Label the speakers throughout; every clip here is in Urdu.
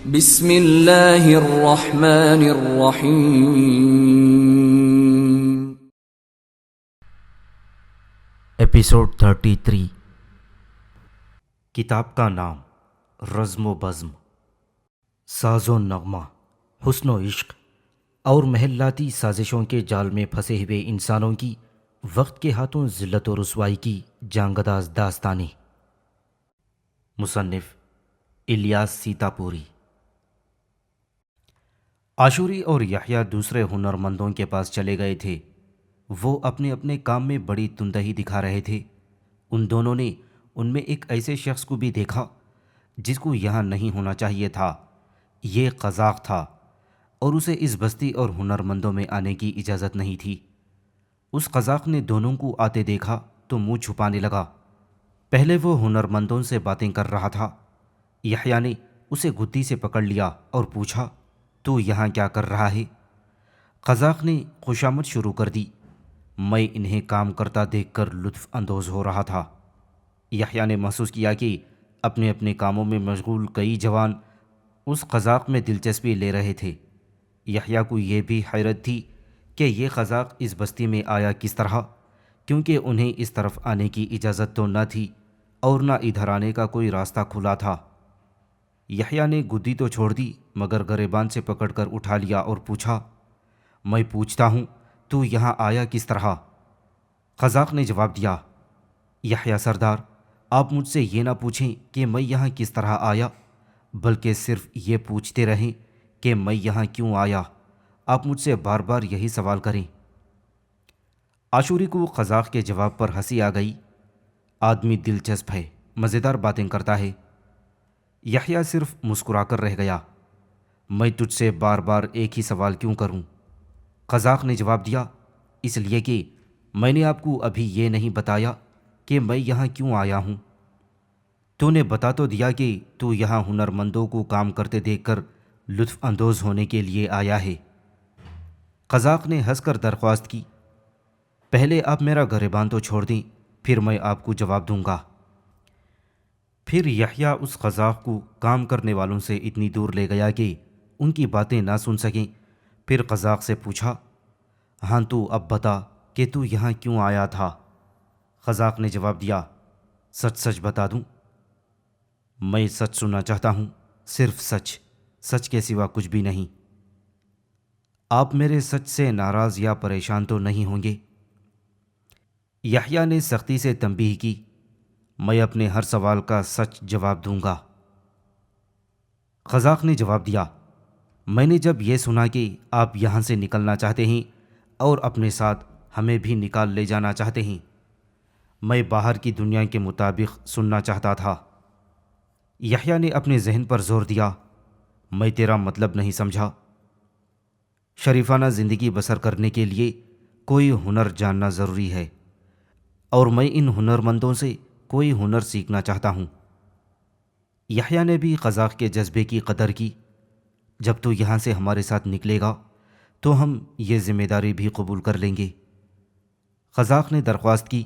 Speaker 1: بسم اللہ الرحمن الرحیم۔
Speaker 2: ایپیسوڈ 33۔ کتاب کا نام رزم و بزم، ساز و نغمہ، حسن و عشق اور محلاتی سازشوں کے جال میں پھنسے ہوئے انسانوں کی وقت کے ہاتھوں ذلت و رسوائی کی جانگداز داستانیں۔ مصنف الیاس سیتاپوری۔ عاشوری اور یحییٰ دوسرے ہنرمندوں کے پاس چلے گئے تھے۔ وہ اپنے اپنے کام میں بڑی تندہی دکھا رہے تھے۔ ان دونوں نے ان میں ایک ایسے شخص کو بھی دیکھا جس کو یہاں نہیں ہونا چاہیے تھا۔ یہ قزاق تھا اور اسے اس بستی اور ہنرمندوں میں آنے کی اجازت نہیں تھی۔ اس قزاق نے دونوں کو آتے دیکھا تو منہ چھپانے لگا۔ پہلے وہ ہنرمندوں سے باتیں کر رہا تھا۔ یحییٰ نے اسے گدی سے پکڑ لیا اور پوچھا، تو یہاں کیا کر رہا ہے؟ قزاق نے خوشامد شروع کر دی۔ میں انہیں کام کرتا دیکھ کر لطف اندوز ہو رہا تھا۔ یحییٰ نے محسوس کیا کہ اپنے اپنے کاموں میں مشغول کئی جوان اس قزاق میں دلچسپی لے رہے تھے۔ یحییٰ کو یہ بھی حیرت تھی کہ یہ قزاق اس بستی میں آیا کس طرح، کیونکہ انہیں اس طرف آنے کی اجازت تو نہ تھی اور نہ ادھر آنے کا کوئی راستہ کھلا تھا۔ یحییٰ نے گدی تو چھوڑ دی مگر گریبان سے پکڑ کر اٹھا لیا اور پوچھا، میں پوچھتا ہوں تو یہاں آیا کس طرح؟ قزاق نے جواب دیا، یحییٰ سردار، آپ مجھ سے یہ نہ پوچھیں کہ میں یہاں کس طرح آیا، بلکہ صرف یہ پوچھتے رہیں کہ میں یہاں کیوں آیا۔ آپ مجھ سے بار بار یہی سوال کریں۔ عاشوری کو قزاق کے جواب پر ہنسی آ گئی۔ آدمی دلچسپ ہے، مزیدار باتیں کرتا ہے۔ یحییٰ صرف مسکرا کر رہ گیا۔ میں تجھ سے بار بار ایک ہی سوال کیوں کروں؟ قزاق نے جواب دیا، اس لیے کہ میں نے آپ کو ابھی یہ نہیں بتایا کہ میں یہاں کیوں آیا ہوں۔ تو نے بتا تو دیا کہ تو یہاں ہنرمندوں کو کام کرتے دیکھ کر لطف اندوز ہونے کے لیے آیا ہے۔ قزاق نے ہنس کر درخواست کی، پہلے آپ میرا گریبان تو چھوڑ دیں، پھر میں آپ کو جواب دوں گا۔ پھر یحییٰ اس قزاق کو کام کرنے والوں سے اتنی دور لے گیا کہ ان کی باتیں نہ سن سکیں۔ پھر قزاق سے پوچھا، ہاں تو اب بتا کہ تو یہاں کیوں آیا تھا؟ قزاق نے جواب دیا، سچ سچ بتا دوں؟ میں سچ سننا چاہتا ہوں، صرف سچ، سچ کے سوا کچھ بھی نہیں۔ آپ میرے سچ سے ناراض یا پریشان تو نہیں ہوں گے؟ یحییٰ نے سختی سے تنبیہ کی، میں اپنے ہر سوال کا سچ جواب دوں گا۔ قزاق نے جواب دیا، میں نے جب یہ سنا کہ آپ یہاں سے نکلنا چاہتے ہیں اور اپنے ساتھ ہمیں بھی نکال لے جانا چاہتے ہیں، میں باہر کی دنیا کے مطابق سننا چاہتا تھا۔ یحییٰ نے اپنے ذہن پر زور دیا، میں تیرا مطلب نہیں سمجھا۔ شریفانہ زندگی بسر کرنے کے لیے کوئی ہنر جاننا ضروری ہے، اور میں ان ہنرمندوں سے کوئی ہنر سیکھنا چاہتا ہوں۔ یحییٰ نے بھی قزاق کے جذبے کی قدر کی، جب تو یہاں سے ہمارے ساتھ نکلے گا تو ہم یہ ذمہ داری بھی قبول کر لیں گے۔ قزاق نے درخواست کی،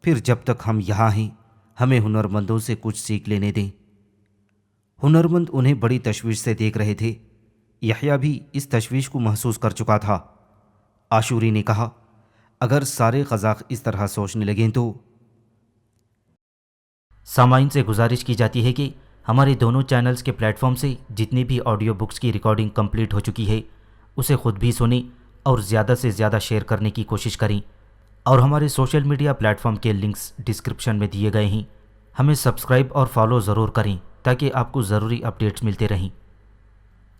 Speaker 2: پھر جب تک ہم یہاں ہیں ہمیں ہنرمندوں سے کچھ سیکھ لینے دیں۔ ہنرمند انہیں بڑی تشویش سے دیکھ رہے تھے۔ یحییٰ بھی اس تشویش کو محسوس کر چکا تھا۔ عاشوری نے کہا، اگر سارے قزاق اس طرح سوچنے لگیں تو؟ سامعین سے گزارش کی جاتی ہے کہ ہمارے دونوں چینلز کے پلیٹ فارم سے جتنی بھی آڈیو بکس کی ریکارڈنگ کمپلیٹ ہو چکی ہے اسے خود بھی سنیں اور زیادہ سے زیادہ شیئر کرنے کی کوشش کریں، اور ہمارے سوشل میڈیا پلیٹ فارم کے لنکس ڈسکرپشن میں دیے گئے ہیں۔ ہمیں سبسکرائب اور فالو ضرور کریں تاکہ آپ کو ضروری اپڈیٹس ملتے رہیں،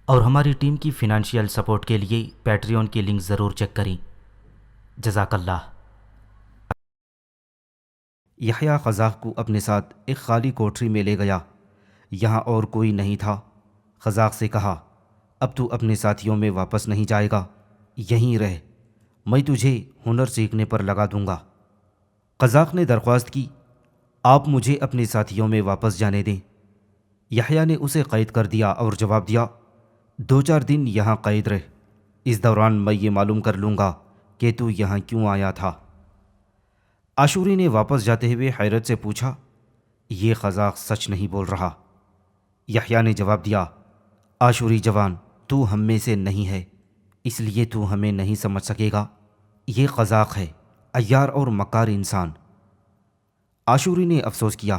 Speaker 2: اور ہماری ٹیم کی فنانشیل سپورٹ کے لیے پیٹریون کی لنک ضرور چیک کریں۔ جزاک اللہ۔ یحییٰ قزاق کو اپنے ساتھ ایک خالی کوٹری میں لے گیا۔ یہاں اور کوئی نہیں تھا۔ قزاق سے کہا، اب تو اپنے ساتھیوں میں واپس نہیں جائے گا، یہیں رہ، میں تجھے ہنر سیکھنے پر لگا دوں گا۔ قزاق نے درخواست کی، آپ مجھے اپنے ساتھیوں میں واپس جانے دیں۔ یحییٰ نے اسے قید کر دیا اور جواب دیا، 2-4 دن یہاں قید رہ، اس دوران میں یہ معلوم کر لوں گا کہ تو یہاں کیوں آیا تھا۔ عاشوری نے واپس جاتے ہوئے حیرت سے پوچھا، یہ قزاق سچ نہیں بول رہا؟ یحییٰ نے جواب دیا، آشوری جوان، تو ہم میں سے نہیں ہے، اس لیے تو ہمیں نہیں سمجھ سکے گا۔ یہ قزاق ہے، عیار اور مکار انسان۔ آشوری نے افسوس کیا،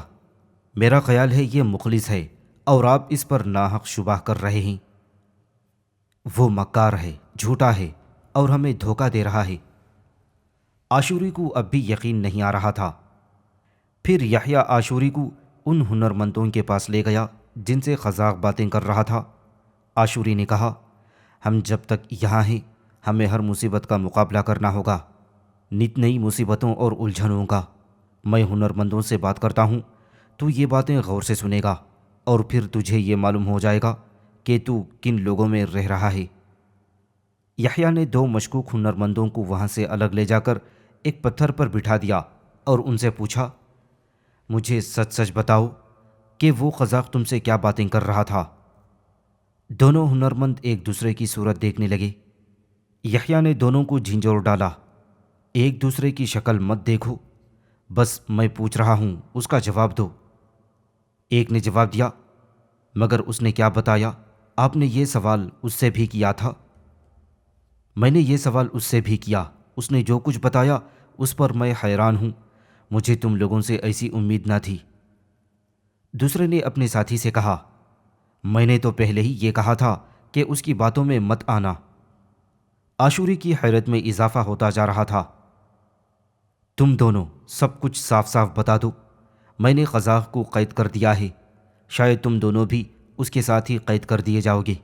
Speaker 2: میرا خیال ہے یہ مخلص ہے اور آپ اس پر ناحق شبہ کر رہے ہیں۔ وہ مکار ہے، جھوٹا ہے اور ہمیں دھوکہ دے رہا ہے۔ آشوری کو اب بھی یقین نہیں آ رہا تھا۔ پھر یحییٰ آشوری کو ان ہنرمندوں کے پاس لے گیا جن سے قزاق باتیں کر رہا تھا۔ آشوری نے کہا، ہم جب تک یہاں ہیں ہمیں ہر مصیبت کا مقابلہ کرنا ہوگا، نت نئی مصیبتوں اور الجھنوں کا۔ میں ہنرمندوں سے بات کرتا ہوں، تو یہ باتیں غور سے سنے گا اور پھر تجھے یہ معلوم ہو جائے گا کہ تو کن لوگوں میں رہ رہا ہے۔ یحییٰ نے 2 مشکوک ہنرمندوں کو وہاں سے الگ لے جا کر ایک پتھر پر بٹھا دیا اور ان سے پوچھا، مجھے سچ سچ بتاؤ کہ وہ قزاق تم سے کیا باتیں کر رہا تھا؟ دونوں ہنرمند ایک دوسرے کی صورت دیکھنے لگے۔ یحییٰ نے دونوں کو جھنجھوڑ ڈالا، ایک دوسرے کی شکل مت دیکھو، بس میں پوچھ رہا ہوں اس کا جواب دو۔ ایک نے جواب دیا، مگر اس نے کیا بتایا؟ آپ نے یہ سوال اس سے بھی کیا تھا؟ میں نے یہ سوال اس سے بھی کیا، اس نے جو کچھ بتایا اس پر میں حیران ہوں، مجھے تم لوگوں سے ایسی امید نہ تھی۔ دوسرے نے اپنے ساتھی سے کہا، میں نے تو پہلے ہی یہ کہا تھا کہ اس کی باتوں میں مت آنا۔ آشوری کی حیرت میں اضافہ ہوتا جا رہا تھا۔ تم دونوں سب کچھ صاف صاف بتا دو، میں نے قزاق کو قید کر دیا ہے، شاید تم دونوں بھی اس کے ساتھ ہی قید کر دیے جاؤ گے۔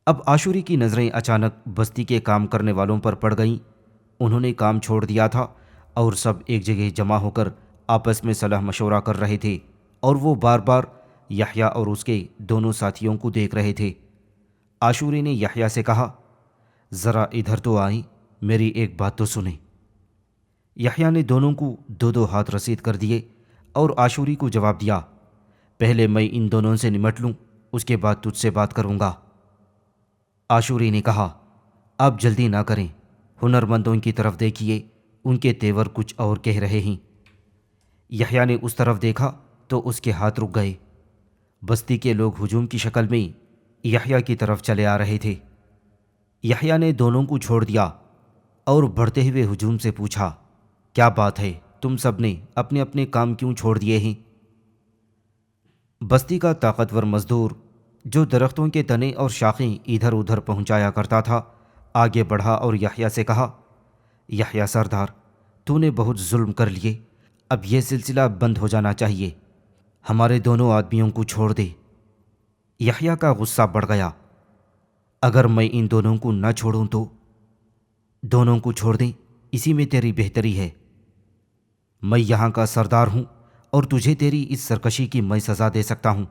Speaker 2: اب آشوری کی نظریں اچانک بستی کے کام کرنے والوں پر پڑ گئیں۔ انہوں نے کام چھوڑ دیا تھا اور سب ایک جگہ جمع ہو کر آپس میں صلاح مشورہ کر رہے تھے، اور وہ بار بار یحییٰ اور اس کے دونوں ساتھیوں کو دیکھ رہے تھے۔ آشوری نے یحییٰ سے کہا، ذرا ادھر تو آئیں، میری ایک بات تو سنیں۔ یحییٰ نے دونوں کو 2 ہاتھ رسید کر دیے اور آشوری کو جواب دیا، پہلے میں ان دونوں سے نمٹ لوں، اس کے بعد تجھ سے بات کروں گا۔ آشوری نے کہا، آپ جلدی نہ کریں، ہنرمندوں کی طرف دیکھیے، ان کے تیور کچھ اور کہہ رہے ہیں۔ یحییٰ نے اس طرف دیکھا تو اس کے ہاتھ رک گئے۔ بستی کے لوگ ہجوم کی شکل میں یحییٰ کی طرف چلے آ رہے تھے۔ یحییٰ نے دونوں کو چھوڑ دیا اور بڑھتے ہوئے ہجوم سے پوچھا، کیا بات ہے، تم سب نے اپنے اپنے کام کیوں چھوڑ دیے ہیں؟ بستی کا طاقتور مزدور جو درختوں کے تنے اور شاخیں ادھر ادھر پہنچایا کرتا تھا، آگے بڑھا اور یحییٰ سے کہا، یحییٰ سردار، تو نے بہت ظلم کر لیے، اب یہ سلسلہ بند ہو جانا چاہیے، ہمارے دونوں آدمیوں کو چھوڑ دے۔ یحییٰ کا غصہ بڑھ گیا، اگر میں ان دونوں کو نہ چھوڑوں تو؟ دونوں کو چھوڑ دیں، اسی میں تیری بہتری ہے۔ میں یہاں کا سردار ہوں اور تجھے تیری اس سرکشی کی میں سزا دے سکتا ہوں۔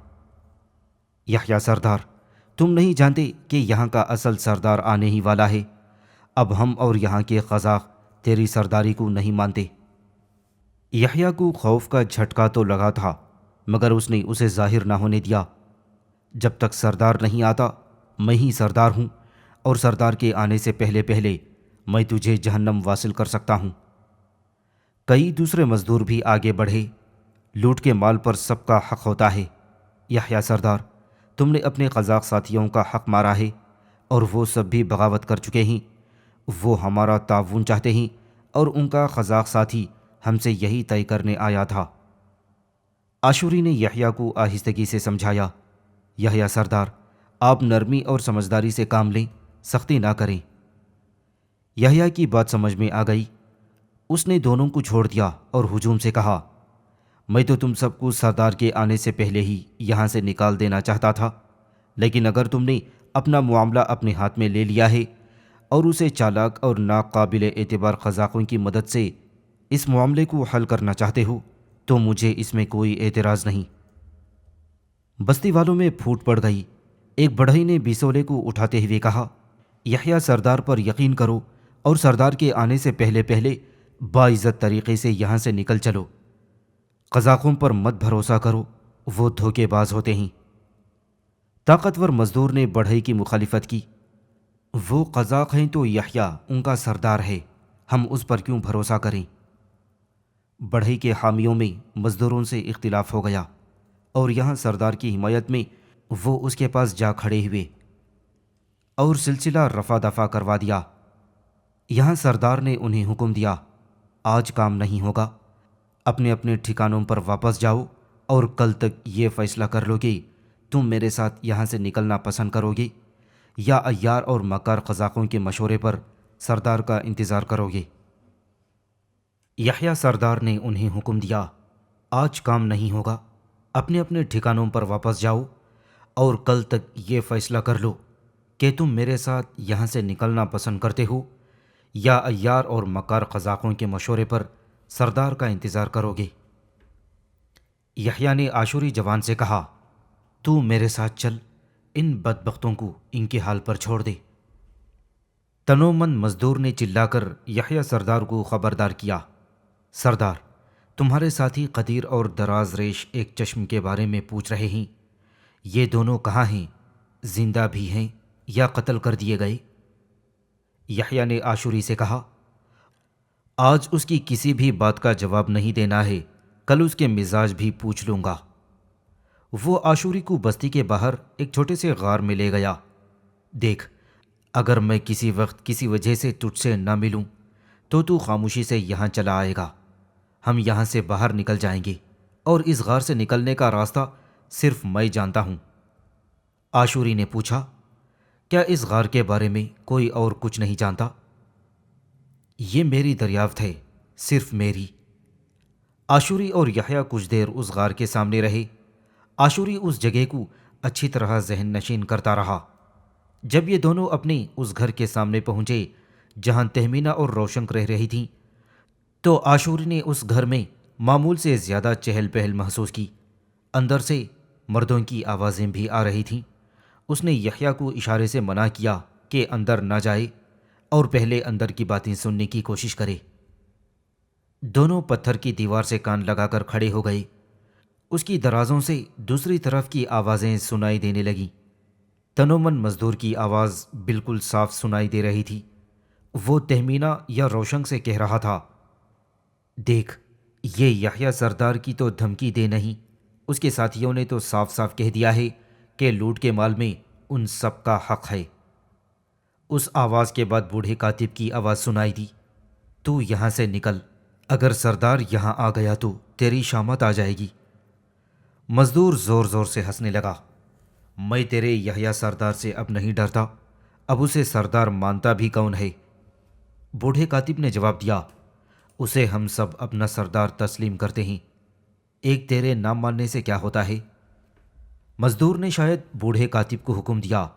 Speaker 2: یحییٰ سردار، تم نہیں جانتے کہ یہاں کا اصل سردار آنے ہی والا ہے، اب ہم اور یہاں کے قزاق تیری سرداری کو نہیں مانتے۔ یحییٰ کو خوف کا جھٹکا تو لگا تھا، مگر اس نے اسے ظاہر نہ ہونے دیا۔ جب تک سردار نہیں آتا میں ہی سردار ہوں، اور سردار کے آنے سے پہلے پہلے میں تجھے جہنم واصل کر سکتا ہوں۔ کئی دوسرے مزدور بھی آگے بڑھے، لوٹ کے مال پر سب کا حق ہوتا ہے۔ یحییٰ سردار، تم نے اپنے قزاق ساتھیوں کا حق مارا ہے اور وہ سب بھی بغاوت کر چکے ہیں، وہ ہمارا تعاون چاہتے ہیں اور ان کا قزاق ساتھی ہم سے یہی طے کرنے آیا تھا۔ آشوری نے یحییٰ کو آہستگی سے سمجھایا، یحییٰ سردار، آپ نرمی اور سمجھداری سے کام لیں، سختی نہ کریں۔ یحییٰ کی بات سمجھ میں آ گئی، اس نے دونوں کو چھوڑ دیا اور ہجوم سے کہا، میں تو تم سب کو سردار کے آنے سے پہلے ہی یہاں سے نکال دینا چاہتا تھا، لیکن اگر تم نے اپنا معاملہ اپنے ہاتھ میں لے لیا ہے اور اسے چالاک اور ناقابل اعتبار قزاقوں کی مدد سے اس معاملے کو حل کرنا چاہتے ہو تو مجھے اس میں کوئی اعتراض نہیں۔ بستی والوں میں پھوٹ پڑ گئی۔ ایک بڑھئی نے بیسولے کو اٹھاتے ہوئے کہا، یحییٰ سردار پر یقین کرو اور سردار کے آنے سے پہلے پہلے باعزت طریقے سے یہاں سے نکل چلو، قزاقوں پر مت بھروسہ کرو، وہ دھوکے باز ہوتے ہیں۔ طاقتور مزدور نے بڑھئی کی مخالفت کی، وہ قزاق ہیں تو یحییٰ ان کا سردار ہے، ہم اس پر کیوں بھروسہ کریں؟ بڑھئی کے حامیوں میں مزدوروں سے اختلاف ہو گیا اور یہاں سردار کی حمایت میں وہ اس کے پاس جا کھڑے ہوئے اور سلسلہ رفع دفع کروا دیا۔ یہاں سردار نے انہیں حکم دیا، آج کام نہیں ہوگا، اپنے اپنے ٹھکانوں پر واپس جاؤ اور کل تک یہ فیصلہ کر لو کہ تم میرے ساتھ یہاں سے نکلنا پسند کرو گے یا عیار اور مکار قزاقوں کے مشورے پر سردار کا انتظار کرو گے۔ یحییٰ سردار نے انہیں حکم دیا، آج کام نہیں ہوگا، اپنے اپنے ٹھکانوں پر واپس جاؤ اور کل تک یہ فیصلہ کر لو کہ تم میرے ساتھ یہاں سے نکلنا پسند کرتے ہو یا عیار اور مکار قزاقوں کے مشورے پر سردار کا انتظار کرو گے۔ یحییٰ نے عاشوری جوان سے کہا، تو میرے ساتھ چل، ان بدبختوں کو ان کے حال پر چھوڑ دے۔ تنومند مزدور نے چلا کر یحییٰ سردار کو خبردار کیا، سردار، تمہارے ساتھی قدیر اور دراز ریش ایک چشم کے بارے میں پوچھ رہے ہیں، یہ دونوں کہاں ہیں، زندہ بھی ہیں یا قتل کر دیے گئے؟ یحییٰ نے عاشوری سے کہا، آج اس کی کسی بھی بات کا جواب نہیں دینا ہے، کل اس کے مزاج بھی پوچھ لوں گا۔ وہ عاشوری کو بستی کے باہر ایک چھوٹے سے غار میں لے گیا۔ دیکھ، اگر میں کسی وقت کسی وجہ سے تجھ سے نہ ملوں تو خاموشی سے یہاں چلا آئے گا، ہم یہاں سے باہر نکل جائیں گے اور اس غار سے نکلنے کا راستہ صرف میں جانتا ہوں۔ عاشوری نے پوچھا، کیا اس غار کے بارے میں کوئی اور کچھ نہیں جانتا؟ یہ میری دریافت ہے، صرف میری۔ عاشوری اور یحییٰ کچھ دیر اس غار کے سامنے رہے۔ عاشوری اس جگہ کو اچھی طرح ذہن نشین کرتا رہا۔ جب یہ دونوں اپنے اس گھر کے سامنے پہنچے جہاں تہمینہ اور روشنک رہ رہی تھیں تو عاشوری نے اس گھر میں معمول سے زیادہ چہل پہل محسوس کی۔ اندر سے مردوں کی آوازیں بھی آ رہی تھیں۔ اس نے یحییٰ کو اشارے سے منع کیا کہ اندر نہ جائے اور پہلے اندر کی باتیں سننے کی کوشش کرے۔ دونوں پتھر کی دیوار سے کان لگا کر کھڑے ہو گئے۔ اس کی درازوں سے دوسری طرف کی آوازیں سنائی دینے لگیں۔ تنومند مزدور کی آواز بالکل صاف سنائی دے رہی تھی۔ وہ تہمینہ یا روشنک سے کہہ رہا تھا، دیکھ، یہ یحییٰ سردار کی تو دھمکی دے نہیں، اس کے ساتھیوں نے تو صاف صاف کہہ دیا ہے کہ لوٹ کے مال میں ان سب کا حق ہے۔ اس آواز کے بعد بوڑھے کاتب کی آواز سنائی دی، تو یہاں سے نکل، اگر سردار یہاں آ گیا تو تیری شامت آ جائے گی۔ مزدور زور زور سے ہنسنے لگا، میں تیرے یحییٰ سردار سے اب نہیں ڈرتا، اب اسے سردار مانتا بھی کون ہے؟ بوڑھے کاتب نے جواب دیا، اسے ہم سب اپنا سردار تسلیم کرتے ہیں، ایک تیرے نام ماننے سے کیا ہوتا ہے؟ مزدور نے شاید بوڑھے کاتب کو حکم دیا،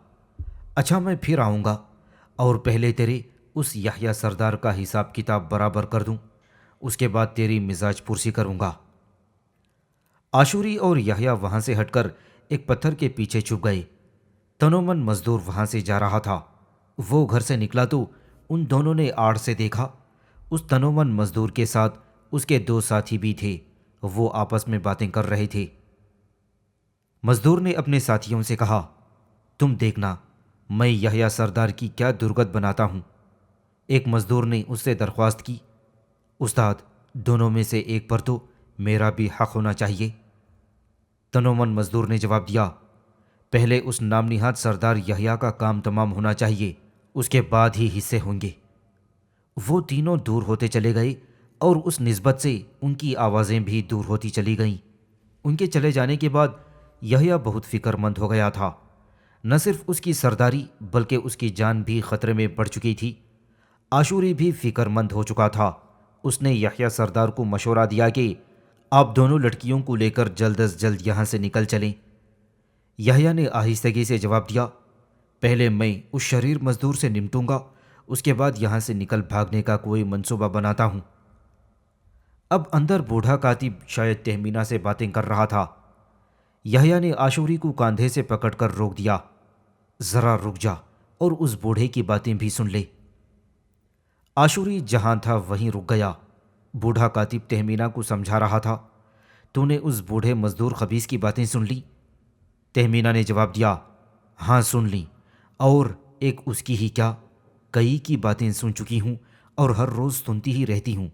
Speaker 2: اچھا میں پھر آؤں گا اور پہلے تیرے اس یحییٰ سردار کا حساب کتاب برابر کر دوں، اس کے بعد تیری مزاج پرسی کروں گا۔ عاشوری اور یحییٰ وہاں سے ہٹ کر ایک پتھر کے پیچھے چھپ گئے۔ تنومند مزدور وہاں سے جا رہا تھا۔ وہ گھر سے نکلا تو ان دونوں نے آڑ سے دیکھا، اس تنومند مزدور کے ساتھ اس کے دو ساتھی بھی تھے، وہ آپس میں باتیں کر رہے تھے۔ مزدور نے اپنے ساتھیوں سے کہا، تم دیکھنا میں یحییٰ سردار کی کیا درگت بناتا ہوں۔ ایک مزدور نے اس سے درخواست کی، استاد، دونوں میں سے ایک پر تو میرا بھی حق ہونا چاہیے۔ تنومند مزدور نے جواب دیا، پہلے اس نام نہاد سردار یحییٰ کا کام تمام ہونا چاہیے، اس کے بعد ہی حصے ہوں گے۔ وہ تینوں دور ہوتے چلے گئے اور اس نسبت سے ان کی آوازیں بھی دور ہوتی چلی گئیں۔ ان کے چلے جانے کے بعد یحییٰ بہت فکر مند ہو گیا تھا۔ نہ صرف اس کی سرداری بلکہ اس کی جان بھی خطرے میں پڑ چکی تھی۔ عاشوری بھی فکر مند ہو چکا تھا۔ اس نے یحییٰ سردار کو مشورہ دیا کہ آپ دونوں لڑکیوں کو لے کر جلد از جلد یہاں سے نکل چلیں۔ یحییٰ نے آہستگی سے جواب دیا، پہلے میں اس شریر مزدور سے نمٹوں گا، اس کے بعد یہاں سے نکل بھاگنے کا کوئی منصوبہ بناتا ہوں۔ اب اندر بوڑھا کاتب شاید تہمینہ سے باتیں کر رہا تھا۔ یحییٰ نے عاشوری کو کاندھے سے پکڑ کر روک دیا، ذرا رک جا اور اس بوڑھے کی باتیں بھی سن لے۔ عاشوری جہاں تھا وہیں رک گیا۔ بوڑھا کاتب تہمینہ کو سمجھا رہا تھا، تو نے اس بوڑھے مزدور خبیث کی باتیں سن لی؟ تہمینہ نے جواب دیا، ہاں سن لی، اور ایک اس کی ہی کیا، کئی کی باتیں سن چکی ہوں اور ہر روز سنتی ہی رہتی ہوں۔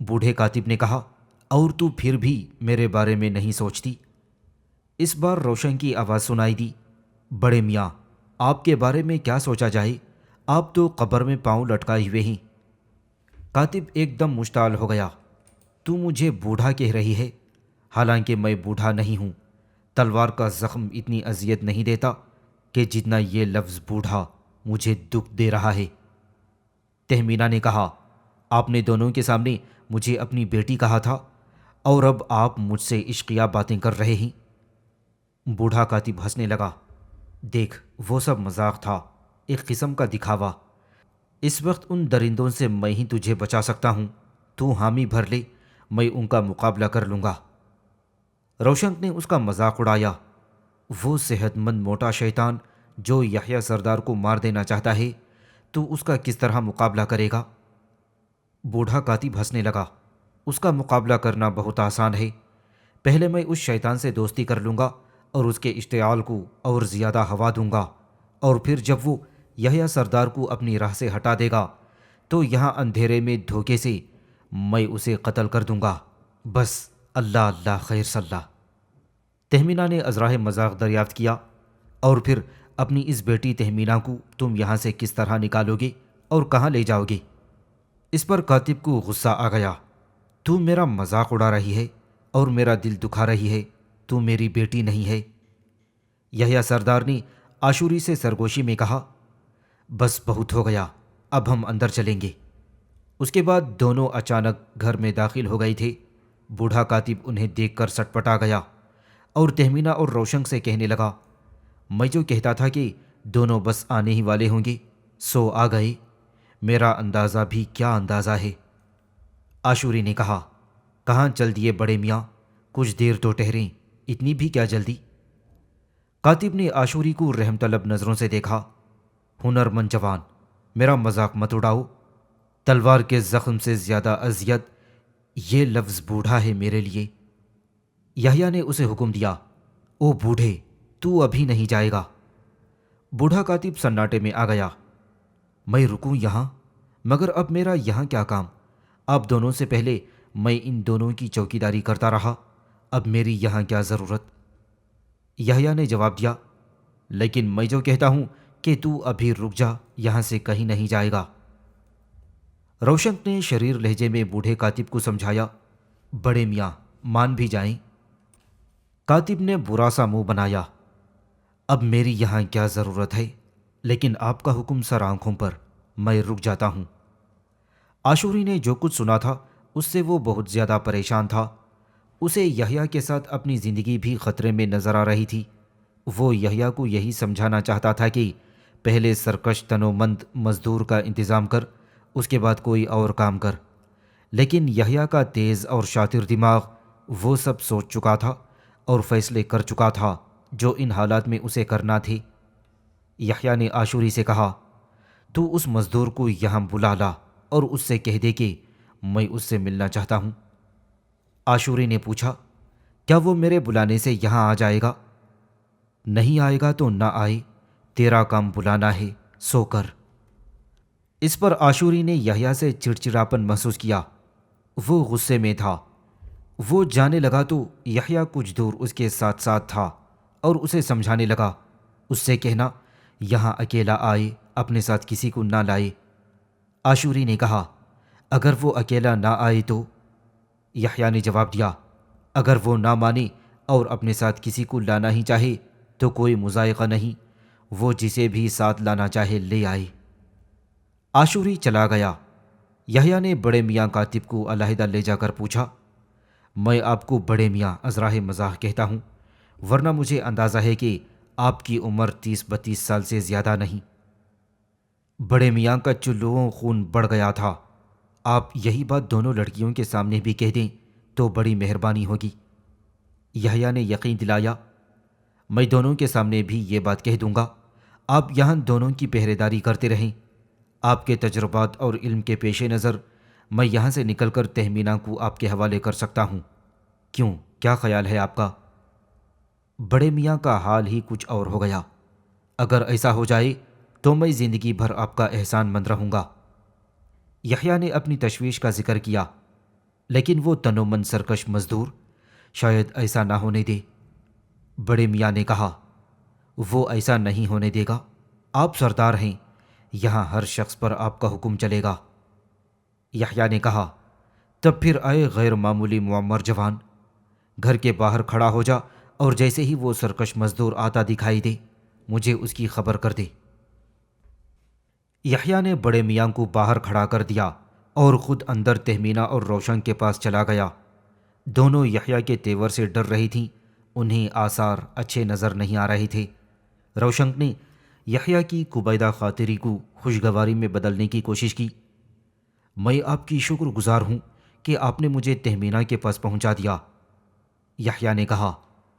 Speaker 2: بوڑھے کاتب نے کہا، اور تو پھر بھی میرے بارے میں نہیں سوچتی؟ اس بار روشن کی آواز سنائی دی، بڑے میاں آپ کے بارے میں کیا سوچا جائے؟ آپ تو قبر میں پاؤں لٹکائے ہوئے ہیں۔ کاتب ایک دم مشتعل ہو گیا۔ تو مجھے بوڑھا کہہ رہی ہے، حالانکہ میں بوڑھا نہیں ہوں۔ تلوار کا زخم اتنی اذیت نہیں دیتا کہ جتنا یہ لفظ بوڑھا مجھے دکھ دے رہا ہے۔ تہمینہ نے کہا، آپ نے دونوں کے سامنے مجھے اپنی بیٹی کہا تھا اور اب آپ مجھ سے عشقیہ باتیں کر رہے ہیں۔ بوڑھا کاتب ہنسنے لگا، دیکھ وہ سب مذاق تھا، ایک قسم کا دکھاوا۔ اس وقت ان درندوں سے میں ہی تجھے بچا سکتا ہوں، تو حامی بھر لے، میں ان کا مقابلہ کر لوں گا۔ روشن نے اس کا مذاق اڑایا، وہ صحت مند موٹا شیطان جو یحییٰ سردار کو مار دینا چاہتا ہے، تو اس کا کس طرح مقابلہ کرے گا؟ بوڑھا کاتب ہنسنے لگا، اس کا مقابلہ کرنا بہت آسان ہے۔ پہلے میں اس شیطان سے دوستی کر لوں گا اور اس کے اشتعال کو اور زیادہ ہوا دوں گا، اور پھر جب وہ یحییٰ سردار کو اپنی راہ سے ہٹا دے گا تو یہاں اندھیرے میں دھوکے سے میں اسے قتل کر دوں گا۔ بس اللہ اللہ خیر صلی۔ تہمینہ نے عذرائے مذاق دریافت کیا، اور پھر اپنی اس بیٹی تہمینہ کو تم یہاں سے کس طرح نکالو گے اور کہاں لے جاؤ گے؟ اس پر کاتب کو غصہ آ گیا، تو میرا مذاق اڑا رہی ہے اور میرا دل دکھا رہی ہے، تو میری بیٹی نہیں ہے۔ یحییٰ سردار نے عاشوری سے سرگوشی میں کہا، بس بہت ہو گیا، اب ہم اندر چلیں گے۔ اس کے بعد دونوں اچانک گھر میں داخل ہو گئے تھے۔ بوڑھا کاتب انہیں دیکھ کر سٹپٹا گیا اور تہمینہ اور روشن سے کہنے لگا، میں جو کہتا تھا کہ دونوں بس آنے ہی والے ہوں گے، سو آ گئے۔ میرا اندازہ بھی کیا اندازہ ہے۔ عاشوری نے کہا، کہاں چل دیے بڑے میاں، کچھ دیر تو ٹھہریں، اتنی بھی کیا جلدی؟ کاتب نے عاشوری کو رحم طلب نظروں سے دیکھا، ہنر مند جوان، میرا مذاق مت اڑاؤ، تلوار کے زخم سے زیادہ اذیت یہ لفظ بوڑھا ہے میرے لیے۔ یحییٰ نے اسے حکم دیا، او بوڑھے، تو ابھی نہیں جائے گا۔ بوڑھا کاتب سناٹے میں آ گیا، میں رکوں یہاں؟ مگر اب میرا یہاں کیا کام؟ اب دونوں سے پہلے میں ان دونوں کی چوکیداری کرتا رہا، اب میری یہاں کیا ضرورت؟ یحییٰ نے جواب دیا، لیکن میں جو کہتا ہوں کہ تو ابھی رک جا، یہاں سے کہیں نہیں جائے گا۔ روشن نے شریر لہجے میں بوڑھے کاتب کو سمجھایا، بڑے میاں مان بھی جائیں۔ کاتب نے برا سا منہ بنایا، اب میری یہاں کیا ضرورت ہے، لیکن آپ کا حکم سر آنکھوں پر، میں رک جاتا ہوں۔ عاشوری نے جو کچھ سنا تھا اس سے وہ بہت زیادہ پریشان تھا۔ اسے یحییٰ کے ساتھ اپنی زندگی بھی خطرے میں نظر آ رہی تھی۔ وہ یحییٰ کو یہی سمجھانا چاہتا تھا کہ پہلے سرکش تنومند مزدور کا انتظام کر، اس کے بعد کوئی اور کام کر، لیکن یحییٰ کا تیز اور شاطر دماغ وہ سب سوچ چکا تھا اور فیصلے کر چکا تھا جو ان حالات میں اسے کرنا تھے۔ یحییٰ نے عاشوری سے کہا، تو اس مزدور کو یہاں بلا لا اور اس سے کہہ دے کہ میں اس سے ملنا چاہتا ہوں۔ عاشوری نے پوچھا، کیا وہ میرے بلانے سے یہاں آ جائے گا؟ نہیں آئے گا تو نہ آئے، تیرا کام بلانا ہے، سو کر۔ اس پر عاشوری نے یحییٰ سے چڑچڑاپن محسوس کیا۔ وہ غصے میں تھا۔ وہ جانے لگا تو یحییٰ کچھ دور اس کے ساتھ ساتھ تھا اور اسے سمجھانے لگا، اس سے کہنا یہاں اکیلا آئے، اپنے ساتھ کسی کو نہ لائے۔ عاشوری نے کہا، اگر وہ اکیلا نہ آئے تو؟ یحییٰ نے جواب دیا، اگر وہ نہ مانے اور اپنے ساتھ کسی کو لانا ہی چاہے تو کوئی مضائقہ نہیں، وہ جسے بھی ساتھ لانا چاہے لے آئے۔ عاشوری چلا گیا۔ یحییٰ نے بڑے میاں کاتب کو علیحدہ لے جا کر پوچھا، میں آپ کو بڑے میاں ازراہ مزاح کہتا ہوں، ورنہ مجھے اندازہ ہے کہ آپ کی عمر 30-32 سال سے زیادہ نہیں۔ بڑے میاں کا چلوؤں خون بڑھ گیا تھا۔ آپ یہی بات دونوں لڑکیوں کے سامنے بھی کہہ دیں تو بڑی مہربانی ہوگی۔ یحییٰ نے یقین دلایا، میں دونوں کے سامنے بھی یہ بات کہہ دوں گا، آپ یہاں دونوں کی پہرے داری کرتے رہیں۔ آپ کے تجربات اور علم کے پیش نظر میں یہاں سے نکل کر تہمینہ کو آپ کے حوالے کر سکتا ہوں۔ کیوں، کیا خیال ہے آپ کا؟ بڑے میاں کا حال ہی کچھ اور ہو گیا۔ اگر ایسا ہو جائے تو میں زندگی بھر آپ کا احسان مند رہوں گا۔ یحییٰ نے اپنی تشویش کا ذکر کیا، لیکن وہ تنومند سرکش مزدور شاید ایسا نہ ہونے دے۔ بڑے میاں نے کہا، وہ ایسا نہیں ہونے دے گا، آپ سردار ہیں، یہاں ہر شخص پر آپ کا حکم چلے گا۔ یحییٰ نے کہا، تب پھر آئے غیر معمولی معمر جوان، گھر کے باہر کھڑا ہو جا اور جیسے ہی وہ سرکش مزدور آتا دکھائی دے مجھے اس کی خبر کر دے۔ یحییٰ نے بڑے میاں کو باہر کھڑا کر دیا اور خود اندر تہمینہ اور روشن کے پاس چلا گیا۔ دونوں یحییٰ کے تیور سے ڈر رہی تھیں، انہیں آثار اچھے نظر نہیں آ رہے تھے۔ روشن نے یحییٰ کی کبیدہ خاطری کو خوشگواری میں بدلنے کی کوشش کی۔ میں آپ کی شکر گزار ہوں کہ آپ نے مجھے تہمینہ کے پاس پہنچا دیا، یحییٰ نے کہا،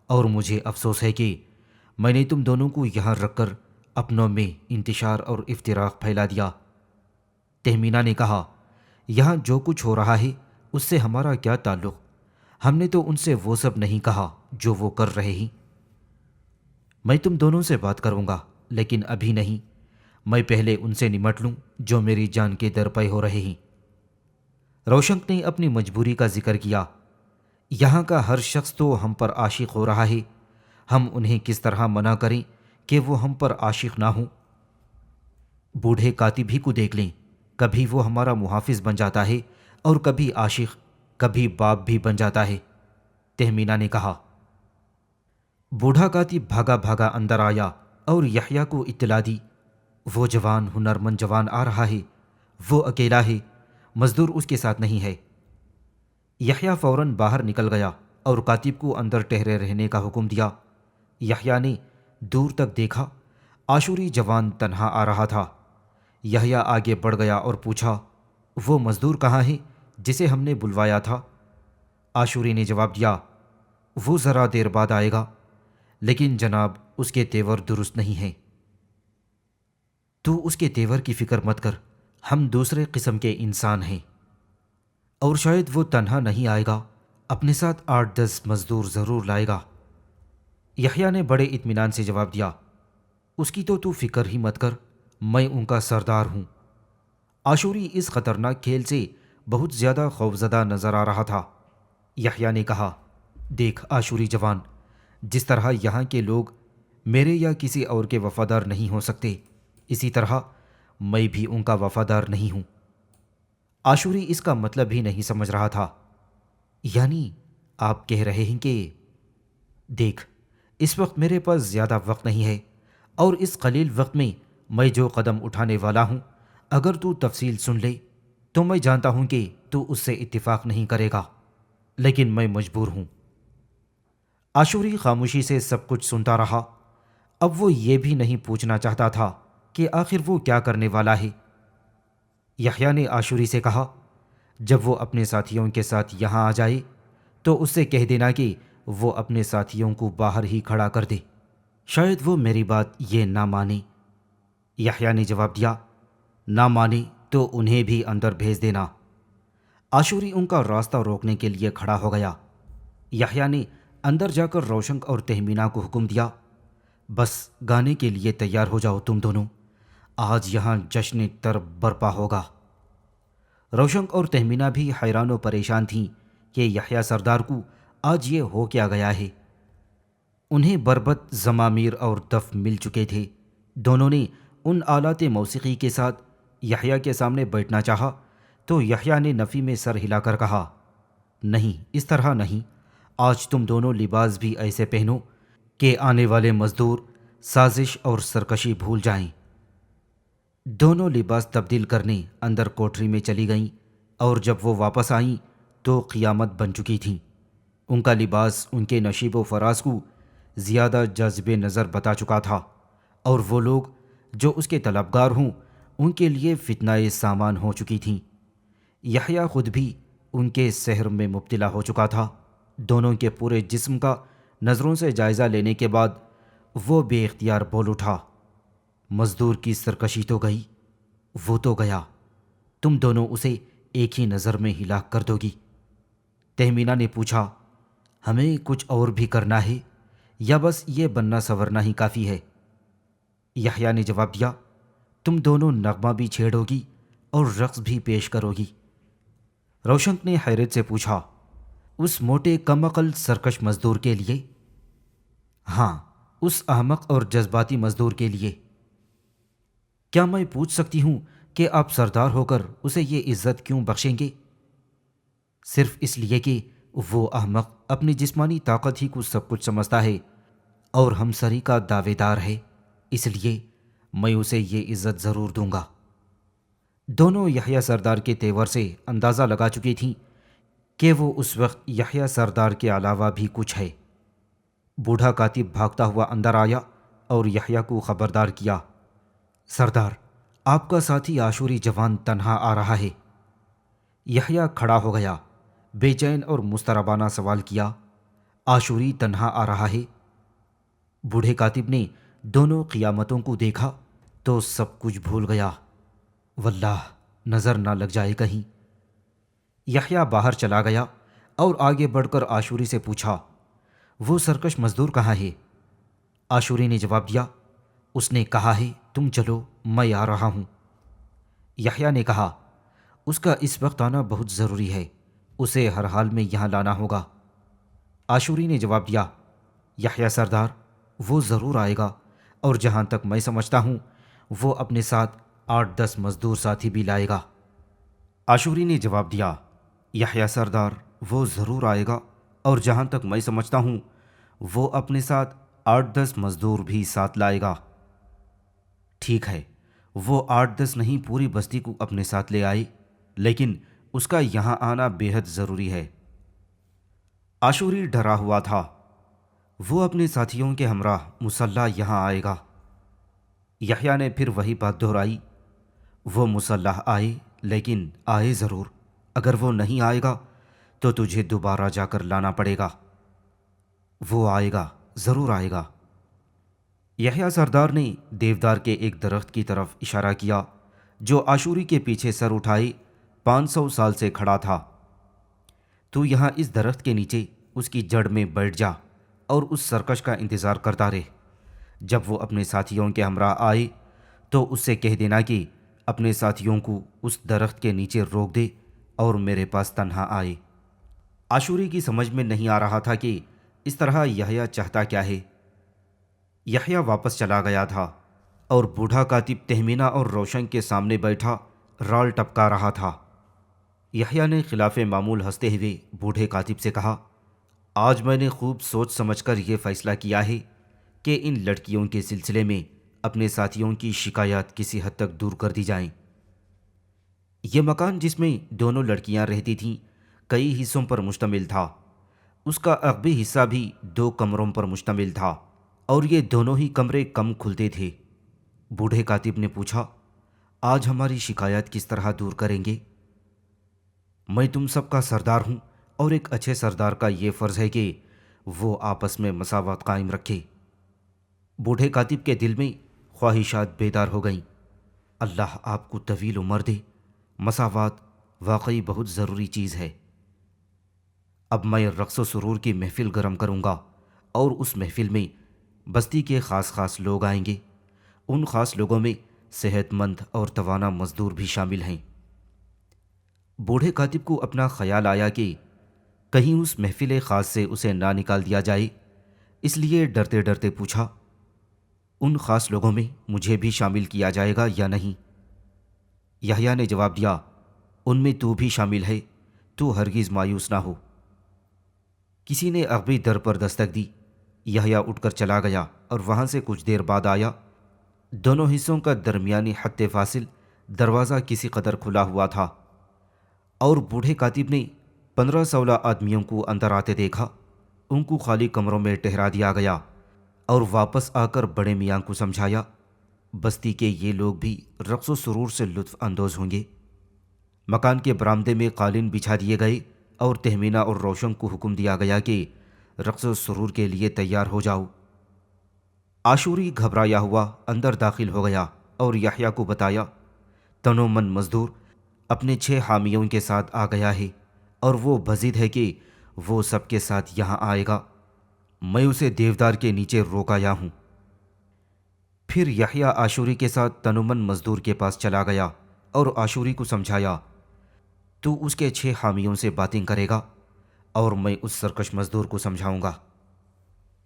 Speaker 2: اور مجھے افسوس ہے کہ میں نے تم دونوں کو یہاں رکھ کر اپنوں میں انتشار اور افتراق پھیلا دیا۔ تہمینہ نے کہا، یہاں جو کچھ ہو رہا ہے اس سے ہمارا کیا تعلق؟ ہم نے تو ان سے وہ سب نہیں کہا جو وہ کر رہے ہیں۔ میں تم دونوں سے بات کروں گا لیکن ابھی نہیں، میں پہلے ان سے نمٹ لوں جو میری جان کے درپے ہو رہے ہیں۔ روشن نے اپنی مجبوری کا ذکر کیا، یہاں کا ہر شخص تو ہم پر عاشق ہو رہا ہے، ہم انہیں کس طرح منع کریں کہ وہ ہم پر عاشق نہ ہوں؟ بوڑھے کاتب ہی کو دیکھ لیں، کبھی وہ ہمارا محافظ بن جاتا ہے اور کبھی عاشق، کبھی باپ بھی بن جاتا ہے، تہمینہ نے کہا۔ بوڑھا کاتب بھاگا بھاگا اندر آیا اور یحییٰ کو اطلاع دی، وہ جوان ہنرمند جوان آ رہا ہے، وہ اکیلا ہے، مزدور اس کے ساتھ نہیں ہے۔ یحییٰ فوراً باہر نکل گیا اور کاتب کو اندر ٹھہرے رہنے کا حکم دیا۔ یحییٰ نے دور تک دیکھا، عاشوری جوان تنہا آ رہا تھا۔ یحییٰ آگے بڑھ گیا اور پوچھا، وہ مزدور کہاں ہے جسے ہم نے بلوایا تھا؟ عاشوری نے جواب دیا، وہ ذرا دیر بعد آئے گا، لیکن جناب اس کے تیور درست نہیں ہیں۔ تو اس کے تیور کی فکر مت کر، ہم دوسرے قسم کے انسان ہیں، اور شاید وہ تنہا نہیں آئے گا، اپنے ساتھ 8-10 مزدور ضرور لائے گا۔ یحییٰ نے بڑے اطمینان سے جواب دیا، اس کی تو فکر ہی مت کر، میں ان کا سردار ہوں۔ عاشوری اس خطرناک کھیل سے بہت زیادہ خوفزدہ نظر آ رہا تھا۔ یحییٰ نے کہا، دیکھ عاشوری جوان، جس طرح یہاں کے لوگ میرے یا کسی اور کے وفادار نہیں ہو سکتے، اسی طرح میں بھی ان کا وفادار نہیں ہوں۔ عاشوری اس کا مطلب ہی نہیں سمجھ رہا تھا۔ یعنی آپ کہہ رہے ہیں کہ… دیکھ، اس وقت میرے پاس زیادہ وقت نہیں ہے، اور اس قلیل وقت میں جو قدم اٹھانے والا ہوں، اگر تو تفصیل سن لے تو میں جانتا ہوں کہ تو اس سے اتفاق نہیں کرے گا، لیکن میں مجبور ہوں۔ عاشوری خاموشی سے سب کچھ سنتا رہا۔ اب وہ یہ بھی نہیں پوچھنا چاہتا تھا کہ آخر وہ کیا کرنے والا ہے۔ یحییٰ نے عاشوری سے کہا، جب وہ اپنے ساتھیوں کے ساتھ یہاں آ جائے تو اس سے کہہ دینا کہ وہ اپنے ساتھیوں کو باہر ہی کھڑا کر دے، شاید وہ میری بات یہ نہ مانے۔ یحییٰ نے جواب دیا، نہ مانے تو انہیں بھی اندر بھیج دینا۔ عاشوری ان کا راستہ روکنے کے لیے کھڑا ہو گیا۔ یحییٰ نے اندر جا کر روشن اور تہمینہ کو حکم دیا، بس گانے کے لیے تیار ہو جاؤ تم دونوں، آج یہاں جشن طرب برپا ہوگا۔ روشن اور تہمینہ بھی حیران و پریشان تھیں کہ یحییٰ سردار کو آج یہ ہو کیا گیا ہے۔ انہیں بربط زمامیر اور دف مل چکے تھے۔ دونوں نے ان آلات موسیقی کے ساتھ یحییٰ کے سامنے بیٹھنا چاہا تو یحییٰ نے نفی میں سر ہلا کر کہا، نہیں، اس طرح نہیں، آج تم دونوں لباس بھی ایسے پہنو کہ آنے والے مزدور سازش اور سرکشی بھول جائیں۔ دونوں لباس تبدیل کرنے اندر کوٹری میں چلی گئیں، اور جب وہ واپس آئیں تو قیامت بن چکی تھیں۔ ان کا لباس ان کے نشیب و فراز کو زیادہ جاذب نظر بتا چکا تھا، اور وہ لوگ جو اس کے طلبگار ہوں ان کے لیے فتنہ سامان ہو چکی تھیں۔ یحییٰ خود بھی ان کے سحر میں مبتلا ہو چکا تھا۔ دونوں کے پورے جسم کا نظروں سے جائزہ لینے کے بعد وہ بے اختیار بول اٹھا، مزدور کی سرکشی تو گئی، وہ تو گیا، تم دونوں اسے ایک ہی نظر میں ہلاک کر دو گی۔ تہمینہ نے پوچھا، ہمیں کچھ اور بھی کرنا ہے یا بس یہ بننا سنورنا ہی کافی ہے؟ یحییٰ نے جواب دیا، تم دونوں نغمہ بھی چھیڑو گی اور رقص بھی پیش کرو گی۔ روشن نے حیرت سے پوچھا، اس موٹے کم عقل سرکش مزدور کے لیے؟ ہاں، اس احمق اور جذباتی مزدور کے لیے۔ کیا میں پوچھ سکتی ہوں کہ آپ سردار ہو کر اسے یہ عزت کیوں بخشیں گے؟ صرف اس لیے کہ وہ احمق اپنی جسمانی طاقت ہی کو سب کچھ سمجھتا ہے اور ہم سری کا دعوے دار ہے، اس لیے میں اسے یہ عزت ضرور دوں گا۔ دونوں یحییٰ سردار کے تیور سے اندازہ لگا چکی تھیں کہ وہ اس وقت یحییٰ سردار کے علاوہ بھی کچھ ہے۔ بوڑھا کاتب بھاگتا ہوا اندر آیا اور یحییٰ کو خبردار کیا، سردار، آپ کا ساتھی عاشوری جوان تنہا آ رہا ہے۔ یحییٰ کھڑا ہو گیا، بے چین اور مضطربانہ سوال کیا، عاشوری تنہا آ رہا ہے؟ بوڑھے کاتب نے دونوں قیامتوں کو دیکھا تو سب کچھ بھول گیا، واللہ نظر نہ لگ جائے کہیں۔ یحییٰ باہر چلا گیا اور آگے بڑھ کر عاشوری سے پوچھا، وہ سرکش مزدور کہاں ہے؟ عاشوری نے جواب دیا، اس نے کہا ہے تم چلو، میں آ رہا ہوں۔ یحییٰ نے کہا، اس کا اس وقت آنا بہت ضروری ہے، اسے ہر حال میں یہاں لانا ہوگا۔ عاشوری نے جواب دیا، یحییٰ سردار، وہ ضرور آئے گا، اور جہاں تک میں سمجھتا ہوں وہ اپنے ساتھ 8-10 مزدور ساتھی بھی لائے گا۔ عاشوری نے جواب دیا، یحییٰ سردار، وہ ضرور آئے گا، اور جہاں تک میں سمجھتا ہوں وہ اپنے ساتھ 8-10 مزدور بھی ساتھ لائے گا۔ ٹھیک ہے، وہ 8-10 نہیں پوری بستی کو اپنے ساتھ لے آئے، لیکن اس کا یہاں آنا بے حد ضروری ہے۔ عاشوری ڈرا ہوا تھا، وہ اپنے ساتھیوں کے ہمراہ مسلح یہاں آئے گا۔ یحییٰ نے پھر وہی بات دہرائی، وہ مسلح آئے لیکن آئے ضرور، اگر وہ نہیں آئے گا تو تجھے دوبارہ جا کر لانا پڑے گا۔ وہ آئے گا، ضرور آئے گا۔ یحییٰ سردار نے دیودار کے ایک درخت کی طرف اشارہ کیا جو عاشوری کے پیچھے سر اٹھائے 500 سال سے کھڑا تھا۔ تو یہاں اس درخت کے نیچے اس کی جڑ میں بیٹھ جا اور اس سرکش کا انتظار کرتا رہ۔ جب وہ اپنے ساتھیوں کے ہمراہ آئے تو اس سے کہہ دینا کہ اپنے ساتھیوں کو اس درخت کے نیچے روک دے اور میرے پاس تنہا آئے۔ عاشوری کی سمجھ میں نہیں آ رہا تھا کہ اس طرح یحییٰ چاہتا کیا ہے۔ یحییٰ واپس چلا گیا تھا اور بوڑھا کاتب تہمینہ اور روشن کے سامنے بیٹھا رال ٹپکا رہا تھا۔ یحییٰ نے خلاف معمول ہنستے ہوئے بوڑھے کاتب سے کہا، آج میں نے خوب سوچ سمجھ کر یہ فیصلہ کیا ہے کہ ان لڑکیوں کے سلسلے میں اپنے ساتھیوں کی شکایات کسی حد تک دور کر دی جائیں۔ یہ مکان جس میں دونوں لڑکیاں رہتی تھیں کئی حصوں پر مشتمل تھا، اس کا عقبی حصہ بھی 2 کمروں پر مشتمل تھا، اور یہ دونوں ہی کمرے کم کھلتے تھے۔ بوڑھے کاتب نے پوچھا، آج ہماری شکایات کس طرح دور کریں گے؟ میں تم سب کا سردار ہوں، اور ایک اچھے سردار کا یہ فرض ہے کہ وہ آپس میں مساوات قائم رکھے۔ بوڑھے کاتب کے دل میں خواہشات بیدار ہو گئیں۔ اللہ آپ کو طویل عمر دے، مساوات واقعی بہت ضروری چیز ہے۔ اب میں رقص و سرور کی محفل گرم کروں گا، اور اس محفل میں بستی کے خاص لوگ آئیں گے۔ ان خاص لوگوں میں صحت مند اور توانا مزدور بھی شامل ہیں۔ بوڑھے کاتب کو اپنا خیال آیا کہ کہیں اس محفل خاص سے اسے نہ نکال دیا جائے، اس لیے ڈرتے ڈرتے پوچھا، ان خاص لوگوں میں مجھے بھی شامل کیا جائے گا یا نہیں؟ یحییٰ نے جواب دیا، ان میں تو بھی شامل ہے، تو ہرگز مایوس نہ ہو۔ کسی نے عقبی در پر دستک دی، یحییٰ اٹھ کر چلا گیا اور وہاں سے کچھ دیر بعد آیا۔ دونوں حصوں کا درمیانی خط فاصل دروازہ کسی قدر کھلا ہوا تھا، اور بوڑھے کاتب نے 15-16 آدمیوں کو اندر آتے دیکھا۔ ان کو خالی کمروں میں ٹھہرا دیا گیا اور واپس آ کر بڑے میاں کو سمجھایا، بستی کے یہ لوگ بھی رقص و سرور سے لطف اندوز ہوں گے۔ مکان کے برآمدے میں قالین بچھا دیے گئے اور تہمینہ اور روشن کو حکم دیا گیا کہ رقص و سرور کے لیے تیار ہو جاؤ۔ عاشوری گھبرایا ہوا اندر داخل ہو گیا اور یحییٰ کو بتایا، تنو من مزدور اپنے 6 حامیوں کے ساتھ آ گیا ہے، اور وہ بزید ہے کہ وہ سب کے ساتھ یہاں آئے گا۔ میں اسے دیودار کے نیچے روکایا ہوں۔ پھر یحییٰ عاشوری کے ساتھ تنومن مزدور کے پاس چلا گیا اور عاشوری کو سمجھایا، تو اس کے 6 حامیوں سے باتیں کرے گا اور میں اس سرکش مزدور کو سمجھاؤں گا۔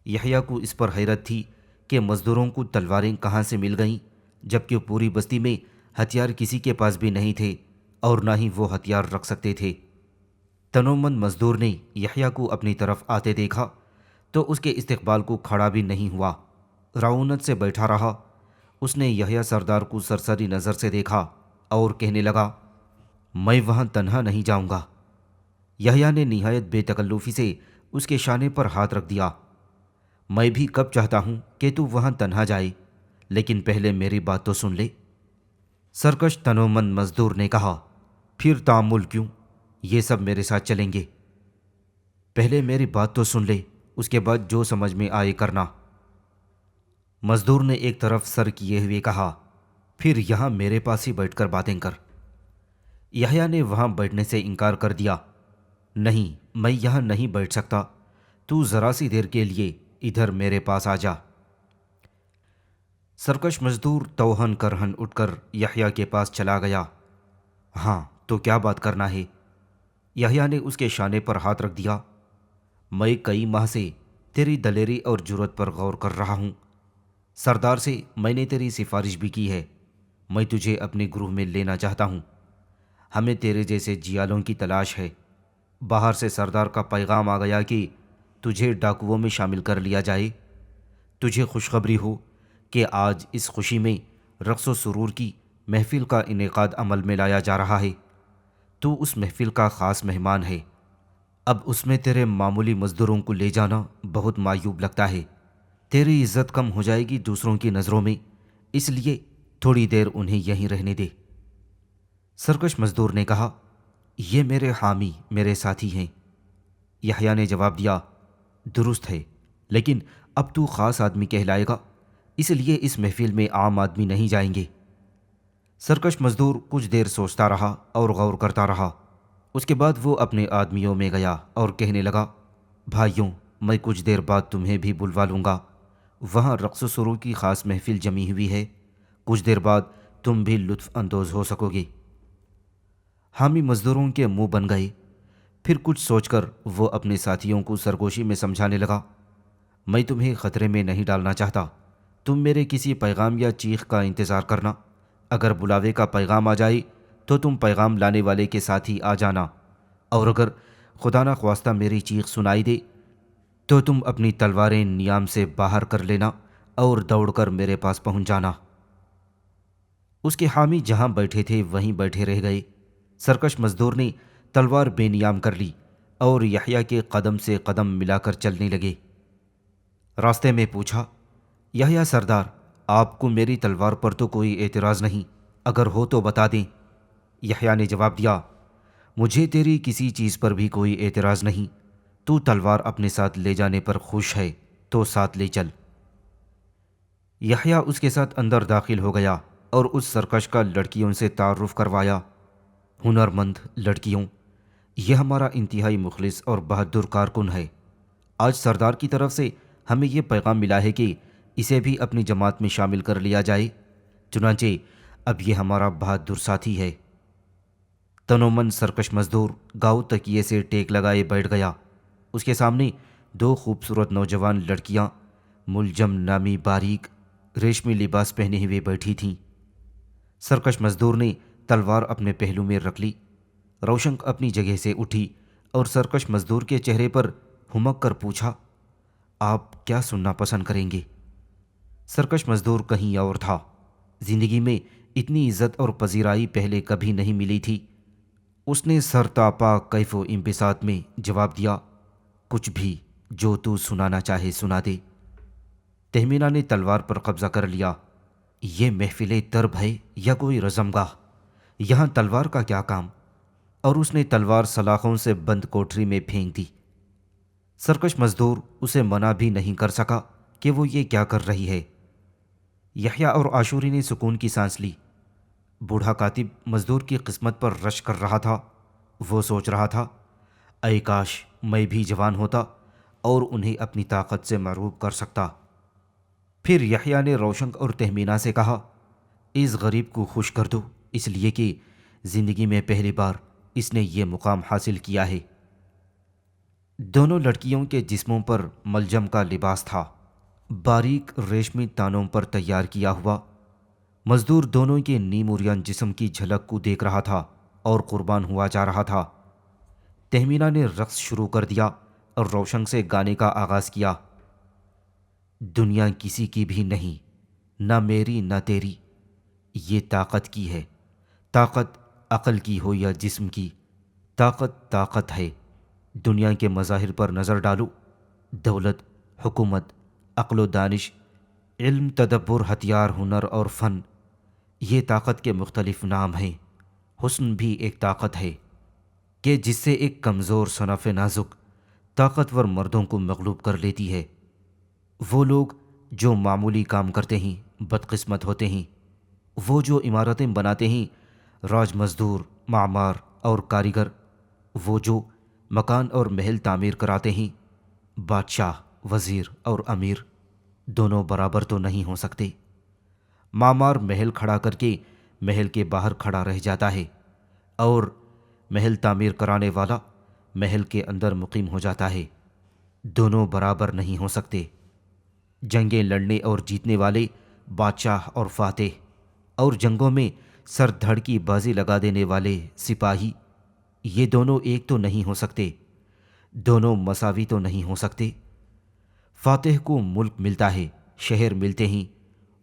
Speaker 2: یحییٰ کو اس پر حیرت تھی کہ مزدوروں کو تلواریں کہاں سے مل گئیں، جبکہ پوری بستی میں ہتھیار کسی کے پاس بھی نہیں تھے اور نہ ہی وہ ہتھیار رکھ سکتے تھے۔ تنومند مزدور نے یحییٰ کو اپنی طرف آتے دیکھا تو اس کے استقبال کو کھڑا بھی نہیں ہوا، رعونت سے بیٹھا رہا۔ اس نے یحییٰ سردار کو سرسری نظر سے دیکھا اور کہنے لگا، میں وہاں تنہا نہیں جاؤں گا۔ یحییٰ نے نہایت بے تکلفی سے اس کے شانے پر ہاتھ رکھ دیا، میں بھی کب چاہتا ہوں کہ تو وہاں تنہا جائے، لیکن پہلے میری بات تو سن لے۔ سرکش تنومند مزدور نے کہا، پھر تعامل کیوں، یہ سب میرے ساتھ چلیں گے، پہلے میری بات تو سن لے، اس کے بعد جو سمجھ میں آئے کرنا۔ مزدور نے ایک طرف سر کیے ہوئے کہا، پھر یہاں میرے پاس ہی بیٹھ کر باتیں کر۔ یحییٰ نے وہاں بیٹھنے سے انکار کر دیا، نہیں، میں یہاں نہیں بیٹھ سکتا، تو ذرا سی دیر کے لیے ادھر میرے پاس آ جا۔ سرکش مزدور توہن کرہن اٹھ کر یحییٰ کے پاس چلا گیا۔ ہاں تو کیا بات کرنا ہے؟ یحییٰ نے اس کے شانے پر ہاتھ رکھ دیا، میں کئی ماہ سے تیری دلیری اور جرأت پر غور کر رہا ہوں۔ سردار سے میں نے تیری سفارش بھی کی ہے، میں تجھے اپنے گروہ میں لینا چاہتا ہوں، ہمیں تیرے جیسے جیالوں کی تلاش ہے۔ باہر سے سردار کا پیغام آ گیا کہ تجھے ڈاکوؤں میں شامل کر لیا جائے۔ تجھے خوشخبری ہو کہ آج اس خوشی میں رقص و سرور کی محفل کا انعقاد عمل میں لایا جا رہا ہے، تو اس محفل کا خاص مہمان ہے۔ اب اس میں تیرے معمولی مزدوروں کو لے جانا بہت معیوب لگتا ہے، تیری عزت کم ہو جائے گی دوسروں کی نظروں میں، اس لیے تھوڑی دیر انہیں یہیں رہنے دے۔ سرکش مزدور نے کہا، یہ میرے حامی، میرے ساتھی ہیں۔ یحییٰ نے جواب دیا، درست ہے، لیکن اب تو خاص آدمی کہلائے گا، اس لیے اس محفل میں عام آدمی نہیں جائیں گے۔ سرکش مزدور کچھ دیر سوچتا رہا اور غور کرتا رہا، اس کے بعد وہ اپنے آدمیوں میں گیا اور کہنے لگا، بھائیوں، میں کچھ دیر بعد تمہیں بھی بلوا لوں گا، وہاں رقص و سرور کی خاص محفل جمی ہوئی ہے، کچھ دیر بعد تم بھی لطف اندوز ہو سکو گے۔ حامی مزدوروں کے منہ بن گئے، پھر کچھ سوچ کر وہ اپنے ساتھیوں کو سرگوشی میں سمجھانے لگا، میں تمہیں خطرے میں نہیں ڈالنا چاہتا، تم میرے کسی پیغام یا چیخ کا انتظار کرنا، اگر بلاوے کا پیغام آ جائے تو تم پیغام لانے والے کے ساتھ ہی آ جانا، اور اگر خدا نخواستہ میری چیخ سنائی دے تو تم اپنی تلواریں نیام سے باہر کر لینا اور دوڑ کر میرے پاس پہنچ جانا۔ اس کے حامی جہاں بیٹھے تھے وہیں بیٹھے رہ گئے۔ سرکش مزدور نے تلوار بے نیام کر لی اور یحییٰ کے قدم سے قدم ملا کر چلنے لگے۔ راستے میں پوچھا، یحییٰ سردار، آپ کو میری تلوار پر تو کوئی اعتراض نہیں، اگر ہو تو بتا دیں۔ یحییٰ نے جواب دیا، مجھے تیری کسی چیز پر بھی کوئی اعتراض نہیں، تو تلوار اپنے ساتھ لے جانے پر خوش ہے تو ساتھ لے چل۔ یحییٰ اس کے ساتھ اندر داخل ہو گیا اور اس سرکش کا لڑکیوں سے تعارف کروایا۔ ہنرمند لڑکیوں، یہ ہمارا انتہائی مخلص اور بہادر کارکن ہے، آج سردار کی طرف سے ہمیں یہ پیغام ملا ہے کہ اسے بھی اپنی جماعت میں شامل کر لیا جائے، چنانچہ اب یہ ہمارا بہادر ساتھی ہے۔ تنومند سرکش مزدور گاؤ تکیے سے ٹیک لگائے بیٹھ گیا۔ اس کے سامنے دو خوبصورت نوجوان لڑکیاں ملجم نامی باریک ریشمی لباس پہنے ہوئے بیٹھی تھیں۔ سرکش مزدور نے تلوار اپنے پہلو میں رکھ لی، روشنک اپنی جگہ سے اٹھی اور سرکش مزدور کے چہرے پر ہمک کر پوچھا، آپ کیا سننا پسند کریں گے؟ سرکش مزدور کہیں اور تھا، زندگی میں اتنی عزت اور پذیرائی پہلے کبھی نہیں ملی تھی۔ اس نے سر تاپا کیف و انبساط میں جواب دیا، کچھ بھی، جو تو سنانا چاہے سنا دے۔ تہمینہ نے تلوار پر قبضہ کر لیا، یہ محفل طرب ہے یا کوئی رزم گاہ، یہاں تلوار کا کیا کام؟ اور اس نے تلوار سلاخوں سے بند کوٹری میں پھینک دی۔ سرکش مزدور اسے منع بھی نہیں کر سکا کہ وہ یہ کیا کر رہی ہے۔ یحییٰ اور عاشوری نے سکون کی سانس لی۔ بوڑھا کاتب مزدور کی قسمت پر رش کر رہا تھا۔ وہ سوچ رہا تھا، اے کاش میں بھی جوان ہوتا اور انہیں اپنی طاقت سے مروب کر سکتا۔ پھر یحییٰ نے روشنک اور تہمینہ سے کہا، اس غریب کو خوش کر دو، اس لیے کہ زندگی میں پہلی بار اس نے یہ مقام حاصل کیا ہے۔ دونوں لڑکیوں کے جسموں پر ملجم کا لباس تھا، باریک ریشمی تانوں پر تیار کیا ہوا۔ مزدور دونوں کے نیم عریان جسم کی جھلک کو دیکھ رہا تھا اور قربان ہوا جا رہا تھا۔ تہمینہ نے رقص شروع کر دیا اور روشن سے گانے کا آغاز کیا۔ دنیا کسی کی بھی نہیں، نہ میری نہ تیری، یہ طاقت کی ہے، طاقت عقل کی ہو یا جسم کی، طاقت طاقت ہے۔ دنیا کے مظاہر پر نظر ڈالو، دولت، حکومت، عقل و دانش، علم، تدبر، ہتھیار، ہنر اور فن، یہ طاقت کے مختلف نام ہیں۔ حسن بھی ایک طاقت ہے کہ جس سے ایک کمزور صنف نازک طاقتور مردوں کو مغلوب کر لیتی ہے۔ وہ لوگ جو معمولی کام کرتے ہیں بدقسمت ہوتے ہیں، وہ جو عمارتیں بناتے ہیں، راج مزدور، معمار اور کاریگر، وہ جو مکان اور محل تعمیر کراتے ہیں، بادشاہ، وزیر اور امیر، دونوں برابر تو نہیں ہو سکتے۔ معمار محل کھڑا کر کے محل کے باہر کھڑا رہ جاتا ہے اور محل تعمیر کرانے والا محل کے اندر مقیم ہو جاتا ہے، دونوں برابر نہیں ہو سکتے۔ جنگیں لڑنے اور جیتنے والے بادشاہ اور فاتح، اور جنگوں میں سر دھڑ کی بازی لگا دینے والے سپاہی، یہ دونوں ایک تو نہیں ہو سکتے، دونوں مساوی تو نہیں ہو سکتے۔ فاتح کو ملک ملتا ہے، شہر ملتے ہیں،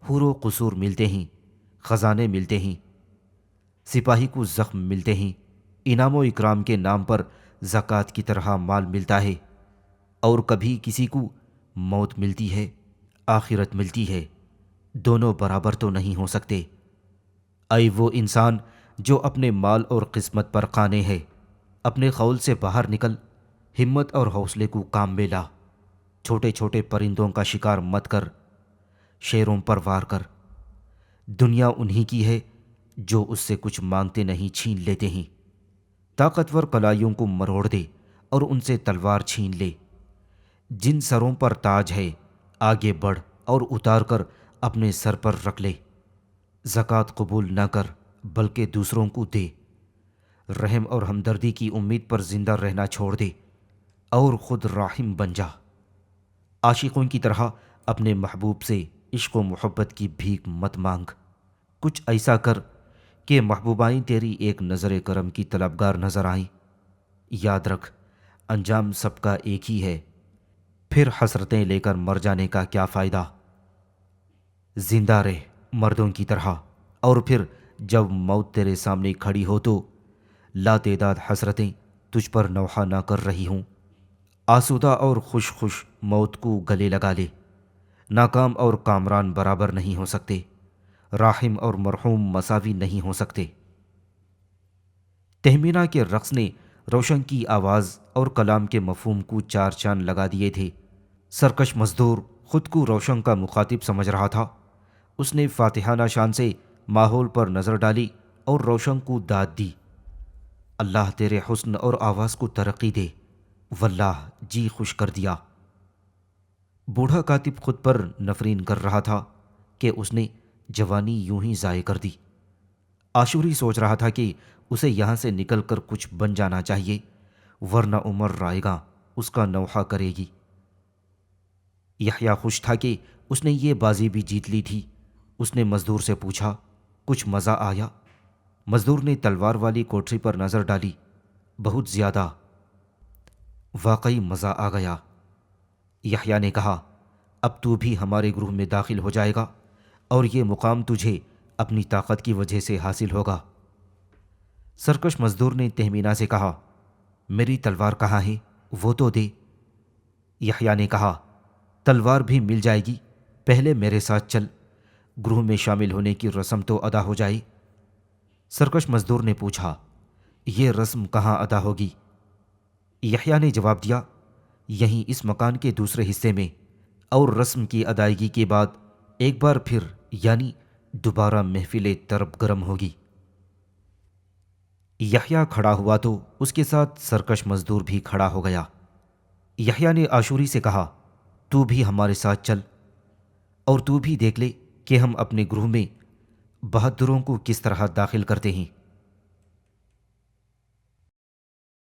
Speaker 2: حور و قصور ملتے ہیں، خزانے ملتے ہیں۔ سپاہی کو زخم ملتے ہیں، انعام و اکرام کے نام پر زکوٰۃ کی طرح مال ملتا ہے، اور کبھی کسی کو موت ملتی ہے، آخرت ملتی ہے، دونوں برابر تو نہیں ہو سکتے۔ اے وہ انسان جو اپنے مال اور قسمت پر قانے ہے، اپنے قول سے باہر نکل، ہمت اور حوصلے کو کام میں لا، چھوٹے چھوٹے پرندوں کا شکار مت کر، شیروں پر وار کر۔ دنیا انہی کی ہے جو اس سے کچھ مانگتے نہیں چھین لیتے ہیں۔ طاقتور کلائیوں کو مروڑ دے اور ان سے تلوار چھین لے۔ جن سروں پر تاج ہے، آگے بڑھ اور اتار کر اپنے سر پر رکھ لے۔ زکوٰۃ قبول نہ کر بلکہ دوسروں کو دے۔ رحم اور ہمدردی کی امید پر زندہ رہنا چھوڑ دے اور خود راحم بن جا۔ عاشقوں کی طرح اپنے محبوب سے عشق و محبت کی بھیک مت مانگ، کچھ ایسا کر کہ محبوبائیں تیری ایک نظر کرم کی طلبگار نظر آئیں۔ یاد رکھ، انجام سب کا ایک ہی ہے، پھر حسرتیں لے کر مر جانے کا کیا فائدہ۔ زندہ رہ مردوں کی طرح، اور پھر جب موت تیرے سامنے کھڑی ہو تو لا تعداد حسرتیں تجھ پر نوحہ نہ کر رہی ہوں۔ آسودہ اور خوش خوش موت کو گلے لگا لے۔ ناکام اور کامران برابر نہیں ہو سکتے، راحم اور مرحوم مساوی نہیں ہو سکتے۔ تہمینہ کے رقص نے روشن کی آواز اور کلام کے مفہوم کو چار چاند لگا دیے تھے۔ سرکش مزدور خود کو روشن کا مخاطب سمجھ رہا تھا۔ اس نے فاتحانہ شان سے ماحول پر نظر ڈالی اور روشن کو داد دی۔ اللہ تیرے حسن اور آواز کو ترقی دے، واللہ جی خوش کر دیا۔ بوڑھا کاتب خود پر نفرین کر رہا تھا کہ اس نے جوانی یوں ہی ضائع کر دی۔ عاشوری سوچ رہا تھا کہ اسے یہاں سے نکل کر کچھ بن جانا چاہیے، ورنہ عمر رائے گا اس کا نوحہ کرے گی۔ یحییٰ خوش تھا کہ اس نے یہ بازی بھی جیت لی تھی۔ اس نے مزدور سے پوچھا، کچھ مزہ آیا؟ مزدور نے تلوار والی کوٹری پر نظر ڈالی، بہت زیادہ، واقعی مزہ آ گیا۔ یحییٰ نے کہا، اب تو بھی ہمارے گروہ میں داخل ہو جائے گا اور یہ مقام تجھے اپنی طاقت کی وجہ سے حاصل ہوگا۔ سرکش مزدور نے تہمینہ سے کہا، میری تلوار کہاں ہے؟ وہ تو دے۔ یحییٰ نے کہا، تلوار بھی مل جائے گی، پہلے میرے ساتھ چل، گروہ میں شامل ہونے کی رسم تو ادا ہو جائے۔ سرکش مزدور نے پوچھا، یہ رسم کہاں ادا ہوگی؟ یحییٰ نے جواب دیا، یہیں اس مکان کے دوسرے حصے میں، اور رسم کی ادائیگی کے بعد ایک بار پھر یعنی دوبارہ محفل طرب گرم ہوگی۔ یحییٰ کھڑا ہوا تو اس کے ساتھ سرکش مزدور بھی کھڑا ہو گیا۔ یحییٰ نے عاشوری سے کہا، تو بھی ہمارے ساتھ چل، اور تو بھی دیکھ لے کہ ہم اپنے گروہ میں بہادروں کو کس طرح داخل کرتے ہیں۔